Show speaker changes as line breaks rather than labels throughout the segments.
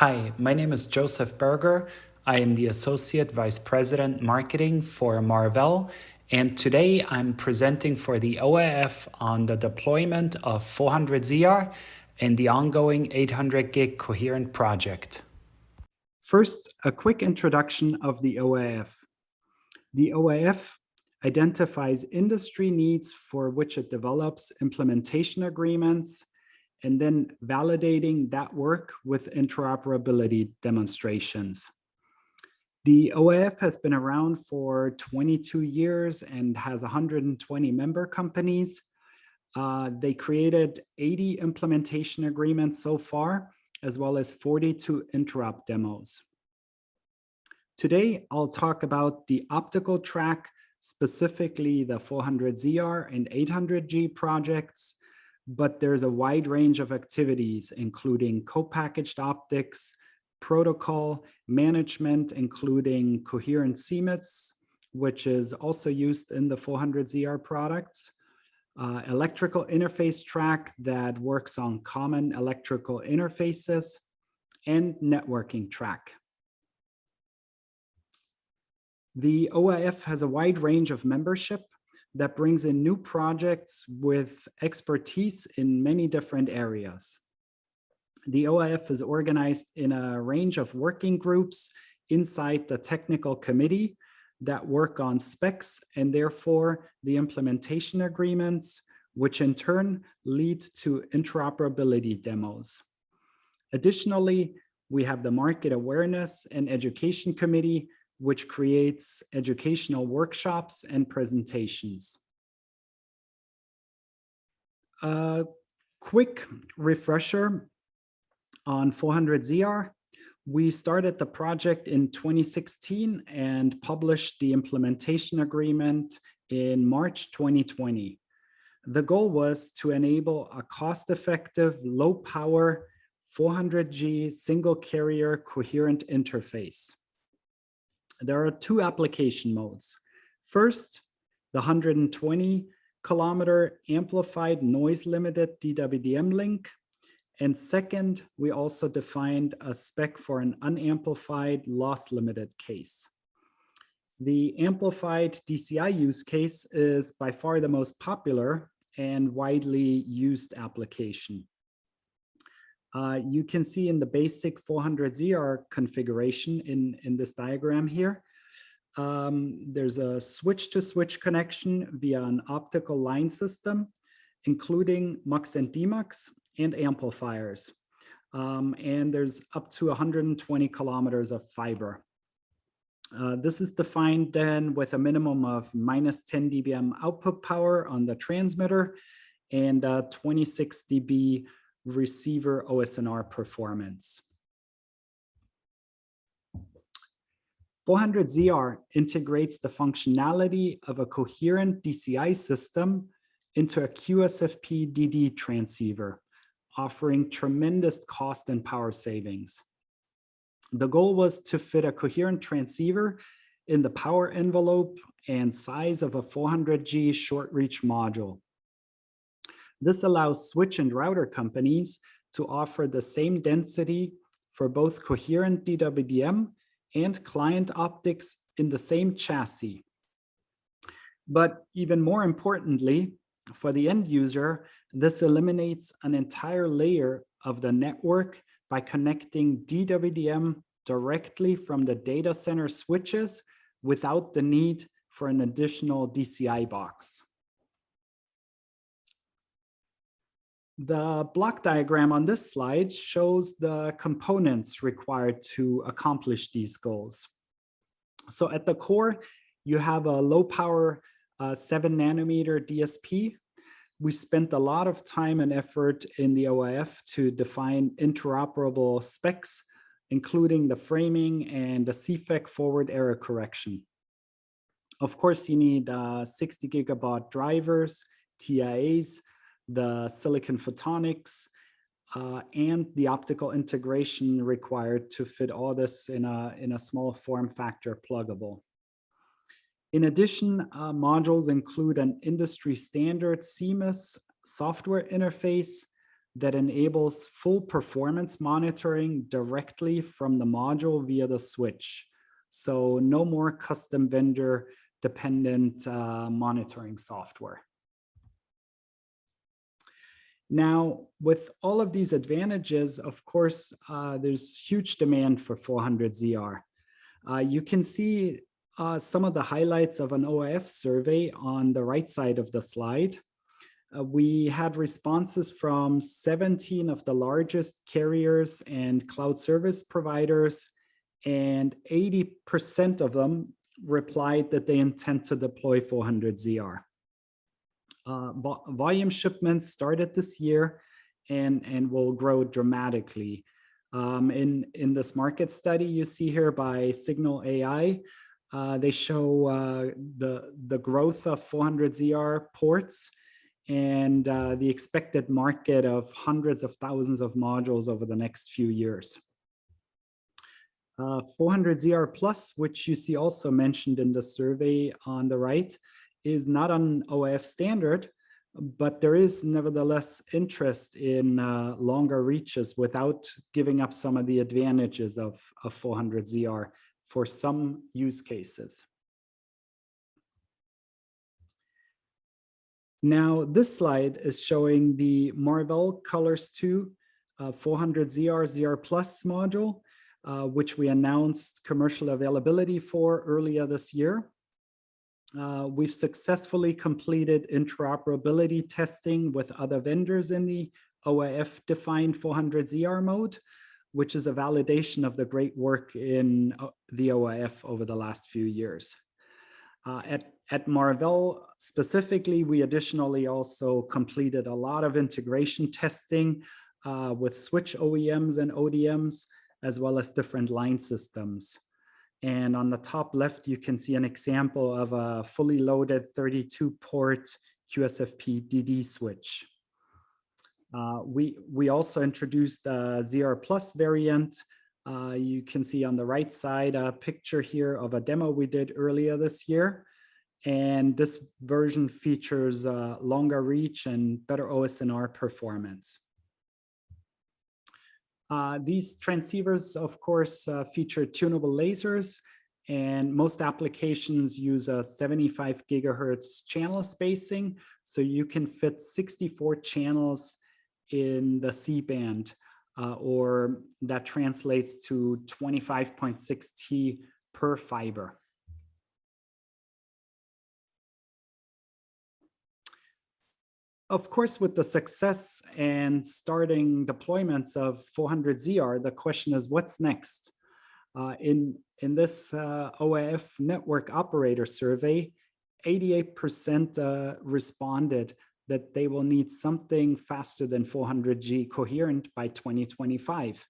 Hi, my name is Joseph Berger. I am the Associate Vice President Marketing for Marvell, and today I'm presenting for the OIF on the deployment of 400ZR and the ongoing 800 gig coherent project. First, a quick introduction of the OIF. The OIF identifies industry needs for which it develops implementation agreements and then validating that work with interoperability demonstrations. The OIF has been around for 22 years and has 120 member companies. They created 80 implementation agreements so far, as well as 42 interop demos. Today, I'll talk about the optical track, specifically the 400ZR and 800G projects, but there's a wide range of activities, including co-packaged optics, protocol management, including coherent CMITs, which is also used in the 400ZR products, electrical interface track that works on common electrical interfaces, and networking track. The OIF has a wide range of membership that brings in new projects with expertise in many different areas. The OIF is organized in a range of working groups inside the technical committee that work on specs and therefore the implementation agreements, which in turn lead to interoperability demos. Additionally, we have the market awareness and education committee, which creates educational workshops and presentations. A quick refresher on 400ZR. We started the project in 2016 and published the implementation agreement in March 2020. The goal was to enable a cost-effective, low-power 400G single carrier coherent interface. There are two application modes. First, the 120 kilometer amplified noise limited DWDM link. And second, we also defined a spec for an unamplified loss limited case. The amplified DCI use case is by far the most popular and widely used application. You can see in the basic 400ZR configuration in this diagram here, there's a switch-to-switch connection via an optical line system, including MUX and DMUX and amplifiers. And there's up to 120 kilometers of fiber. This is defined then with a minimum of -10 dBm output power on the transmitter and 26 dB receiver OSNR performance. 400ZR integrates the functionality of a coherent DCI system into a QSFP DD transceiver, offering tremendous cost and power savings. The goal was to fit a coherent transceiver in the power envelope and size of a 400G short reach module. This allows switch and router companies to offer the same density for both coherent DWDM and client optics in the same chassis. But even more importantly, for the end user, this eliminates an entire layer of the network by connecting DWDM directly from the data center switches without the need for an additional DCI box. The block diagram on this slide shows the components required to accomplish these goals. So at the core, you have a low power 7 nanometer DSP. We spent a lot of time and effort in the OIF to define interoperable specs, including the framing and the CFEC forward error correction. Of course, you need 60 gigabaud drivers, TIAs, the silicon photonics, and the optical integration required to fit all this in a small form factor pluggable. In addition, modules include an industry standard CMIS software interface, that enables full performance monitoring directly from the module via the switch. So no more custom vendor dependent monitoring software. Now, with all of these advantages, of course, there's huge demand for 400ZR. You can see some of the highlights of an OIF survey on the right side of the slide. We had responses from 17 of the largest carriers and cloud service providers, and 80% of them replied that they intend to deploy 400ZR. Volume shipments started this year and will grow dramatically. In this market study you see here by Signal AI, they show the growth of 400ZR ports and the expected market of hundreds of thousands of modules over the next few years. 400ZR Plus, which you see also mentioned in the survey on the right, is not an OIF standard, but there is nevertheless interest in longer reaches without giving up some of the advantages of 400ZR for some use cases. Now, this slide is showing the Marvell Colors 2 400ZR ZR Plus module, which we announced commercial availability for earlier this year. We've successfully completed interoperability testing with other vendors in the OIF-defined 400ZR mode, which is a validation of the great work in the OIF over the last few years. At Marvell specifically, we additionally also completed a lot of integration testing with switch OEMs and ODMs, as well as different line systems. And on the top left, you can see an example of a fully loaded 32-port QSFP DD switch. We also introduced a ZR Plus variant. You can see on the right side a picture here of a demo we did earlier this year. And this version features longer reach and better OSNR performance. These transceivers, of course, feature tunable lasers, and most applications use a 75 gigahertz channel spacing, so you can fit 64 channels in the C-band, or that translates to 25.6 T per fiber. Of course, with the success and starting deployments of 400ZR, the question is, what's next? In this OIF network operator survey, 88% responded that they will need something faster than 400G coherent by 2025.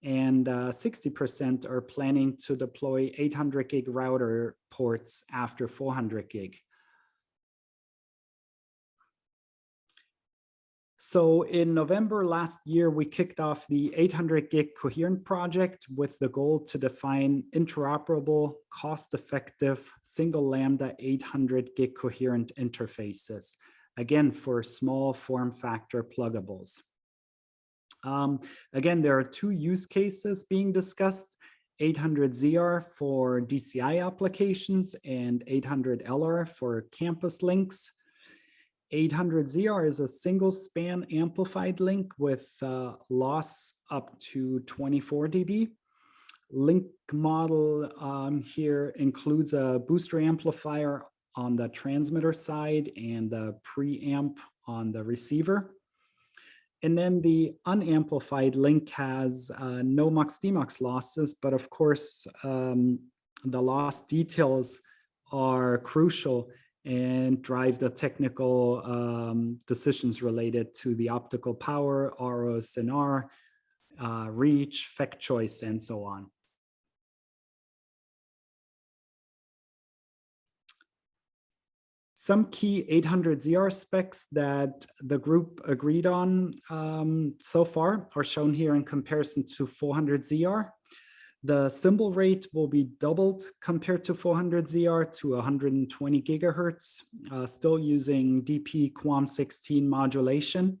And 60% are planning to deploy 800 gig router ports after 400 gig. So in November last year, we kicked off the 800 gig coherent project with the goal to define interoperable, cost-effective, single lambda 800 gig coherent interfaces, again, for small form factor pluggables. Again, there are two use cases being discussed: 800ZR for DCI applications and 800LR for campus links. 800ZR is a single span amplified link with loss up to 24 dB. Link model here includes a booster amplifier on the transmitter side and the preamp on the receiver. And then the unamplified link has no mux-demux losses, but of course, the loss details are crucial and drive the technical decisions related to the optical power, ROSNR, reach, FEC choice, and so on. Some key 800ZR specs that the group agreed on so far are shown here in comparison to 400ZR. The symbol rate will be doubled compared to 400ZR to 120 gigahertz, still using DP QAM16 modulation.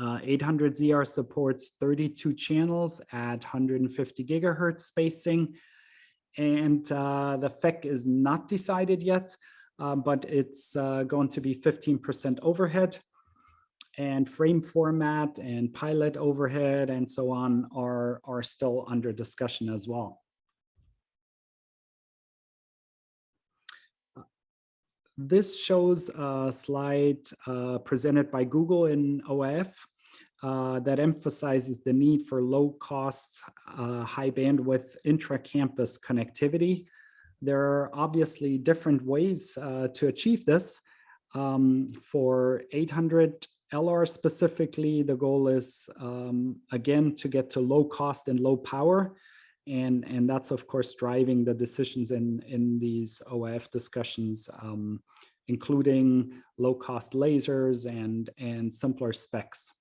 800ZR supports 32 channels at 150 gigahertz spacing. And the FEC is not decided yet, but it's going to be 15% overhead. And frame format and pilot overhead and so on are still under discussion as well. This shows a slide presented by Google in OIF that emphasizes the need for low-cost, high bandwidth intra-campus connectivity. There are obviously different ways to achieve this. For 800 LR specifically, the goal is, again, to get to low cost and low power. And that's, of course, driving the decisions in these OIF discussions, including low-cost lasers and simpler specs.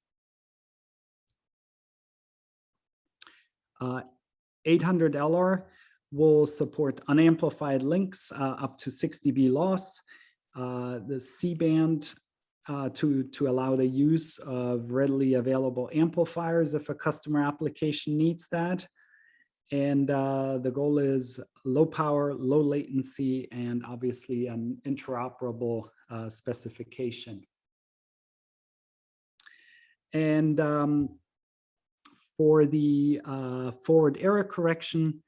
800 LR will support unamplified links up to 6 dB loss. The C-band to allow the use of readily available amplifiers if a customer application needs that. And the goal is low power, low latency, and obviously an interoperable specification. And for the forward error correction,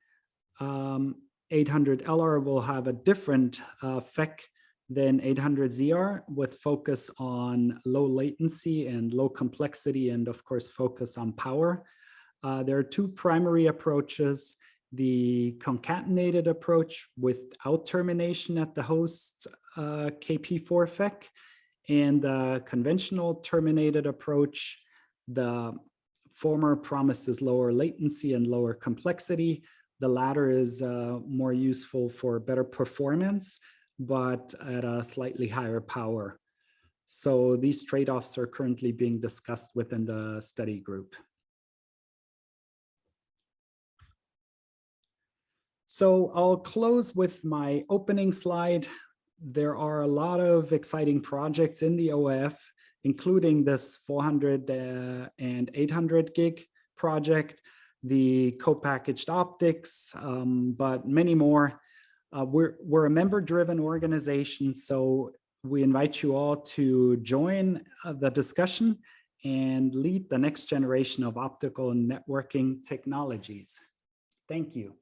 800 LR will have a different FEC than 800 ZR with focus on low latency and low complexity, and of course focus on power. There are two primary approaches: the concatenated approach without termination at the host KP4 FEC, and the conventional terminated approach. The former promises lower latency and lower complexity. The latter is more useful for better performance, but at a slightly higher power. So these trade-offs are currently being discussed within the study group. So I'll close with my opening slide. There are a lot of exciting projects in the OIF, including this 400 and 800 gig project, the co-packaged optics, but many more. We're a member-driven organization, so we invite you all to join the discussion and lead the next generation of optical and networking technologies. Thank you.